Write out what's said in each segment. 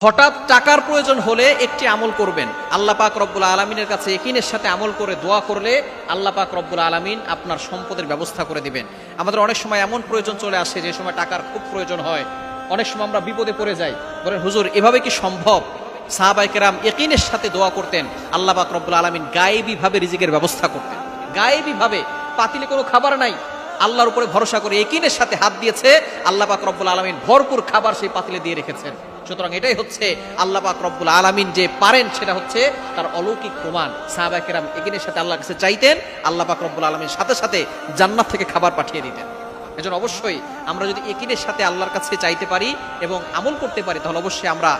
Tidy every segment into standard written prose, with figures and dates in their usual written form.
হঠাৎ টাকার প্রয়োজন হলে একটি আমল করবেন, আল্লাহ পাক রব্বুল আলামিনের কাছে ইয়াকিনের সাথে আমল করে দোয়া করলে আল্লাহ পাক রব্বুল আলামিন আপনার সম্পদের ব্যবস্থা করে দিবেন। আমাদের অনেক সময় এমন প্রয়োজন চলে আসে যে সময় টাকার খুব প্রয়োজন হয়, অনেক সময় আমরা বিপদে পড়ে যাই, বলেন হুজুর এভাবে কি সম্ভব? সাহাবায়ে কেরাম ইয়াকিনের সাথে দোয়া করতেন, আল্লাহ পাক রব্বুল আলামিন গায়েবী ভাবে রিজিকের ব্যবস্থা করতেন। গায়েবী ভাবে, পাতিলে কোনো খাবার নাই, আল্লাহর উপরে ভরসা করে ইয়াকিনের সাথে হাত দিয়েছে, আল্লাহ পাক রব্বুল আলামিন ভরপুর খাবার সেই পাতিলে দিয়ে রেখেছেন। সুতরাং এটাই হচ্ছে আল্লাহ পাক রব্বুল আলামিন যে পারেন, সেটা হচ্ছে তার অলৌকিক প্রমাণ। সাহাবায়ে কেরাম ইয়াকিনের সাথে আল্লাহর কাছে চাইতেন, আল্লাহ পাক রব্বুল আলামিন সাথে সাথে জান্নাত থেকে খাবার পাঠিয়ে দিতেন। এজন্য অবশ্যই আমরা যদি ইয়াকিনের সাথে আল্লাহর কাছে চাইতে পারি এবং আমল করতে পারি, তাহলে অবশ্যই আমরা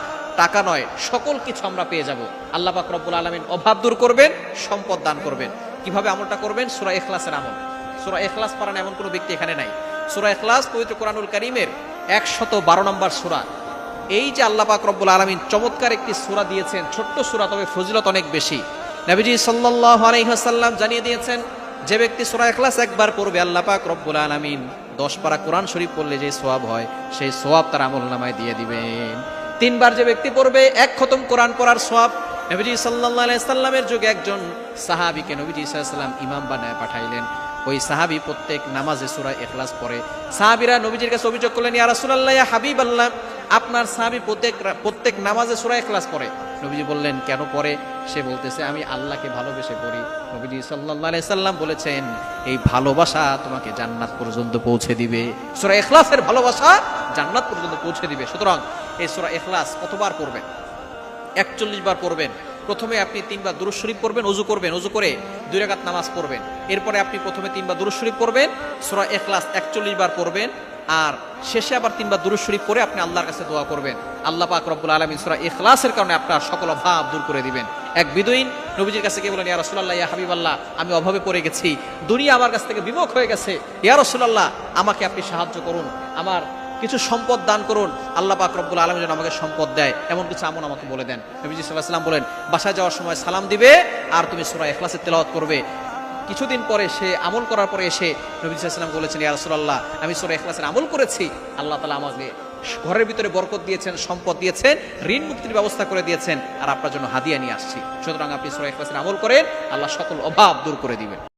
টাকা নয় সকল কিছু আমরা পেয়ে যাব। আল্লাহ পাক রব্বুল আলামিন অভাব দূর করবেন, সম্পদ দান করবেন। কিভাবে আমলটা করবেন? সূরা ইখলাসের আমল। সূরা ইখলাস পারেন এমন কোনো ব্যক্তি এখানে নাই। সূরা ইখলাস পবিত্র কোরআনুল কারীমের 112 নম্বর সূরা। এই যে আল্লাহ পাক রব্বুল আলামিন চমৎকার একটি সূরা দিয়েছেন, ছোট্ট সূরা, তবে ফজিলত অনেক বেশি। নবীজি সাল্লাল্লাহু আলাইহি ওয়াসাল্লাম জানিয়ে দিয়েছেন, যে ব্যক্তি সূরা ইখলাস একবার পড়বে, আল্লাহ পাক রব্বুল আলামিন 10 পারা কোরআন শরীফ পড়লে যে সওয়াব হয়, সেই সওয়াব তার আমলনামায় দিয়ে দিবেন। 3 বার যে ব্যক্তি পড়বে, 1 খতম কোরআন পড়ার সওয়াব। নবীজি সাল্লাল্লাহু আলাইহি সাল্লামের যুগে একজন সাহাবীকে নবীজি সাল্লাল্লাহু আলাইহি সাল্লাম ইমাম বানায় পাঠাইলেন। ওই সাহাবী প্রত্যেক নামাজে সূরা ইখলাস পড়ে। সাহাবীরা নবীজির কাছে অভিযোগ করলেন, ইয়া রাসূলুল্লাহ, ইয়া হাবিবাল্লাহ, আপনার সাহাবী প্রত্যেক নামাজে সূরা ইখলাস পড়ে। নবীজি বললেন, কেন পড়ে? সে বলতেছে, আমি আল্লাহকে ভালোবেসে পড়ি। নবীজি সাল্লাল্লাহু আলাইহি সাল্লাম বলেছেন, এই ভালোবাসা তোমাকে জান্নাত পর্যন্ত পৌঁছে দিবে। সূরা ইখলাসের ভালোবাসা জান্নাত পর্যন্ত পৌঁছে দিবে। সুতরাং এই সূরা ইখলাস কতবার পড়বেন? 41 বার পড়বেন। প্রথমে আপনি 3 বার দুরূদ শরীফ পড়বেন, ওযু করবেন, ওযু করে 2 রাকাত নামাজ পড়বেন। এরপরে আপনি প্রথমে 3 বার দুরূদ শরীফ পড়বেন, সূরা ইখলাস 41 বার পড়বেন, আর শেষে আবার 3 বার দুরূদ শরীফ পড়ে আপনি আল্লাহর কাছে দোয়া করবেন। আল্লাহ পাক রব্বুল আলামিন সূরা ইখলাসের কারণে আপনার সকল অভাব দূর করে দিবেন। এক বিদুইন নবীজির কাছে গিয়ে বলেন, ইয়া রাসূলুল্লাহ, ইয়া হাবিবাল্লাহ, আমি অভাবে পড়ে গেছি, দুনিয়া আমার কাছ থেকে বিমুখ হয়ে গেছে, ইয়া রাসূলুল্লাহ আমাকে আপনি সাহায্য করুন, আমার কিছু সম্পদ দান করুন, আল্লাহ পাক রব্বুল আলামিন যেন আমাকে সম্পদ দেয়, এমন কিছু আমল আমাকে বলে দেন। নবীজি সাল্লাল্লাহু আলাইহি ওয়াসাল্লাম বলেন, বাসায় যাওয়ার সময় সালাম দিবে আর তুমি সূরা ইখলাসের তেলাওয়াত করবে। কিছুদিন পরে সে আমল করার পরে এসে নবী সাল্লাল্লাহু আলাইহি ওয়াসাল্লাম বলেছেন, ইয়া রাসূলুল্লাহ, আমি সূরা ইখলাসের আমল করেছি, আল্লাহ তাআলা আমাকে ঘরের ভিতরে বরকত দিয়েছেন, সম্পদ দিয়েছেন, ঋণ মুক্তির ব্যবস্থা করে দিয়েছেন, আর আপনার জন্য হাদিয়া নিয়ে আসছি। সুতরাং আপনি সূরা ইখলাসের আমল করেন, আল্লাহ সকল অভাব দূর করে দিবেন।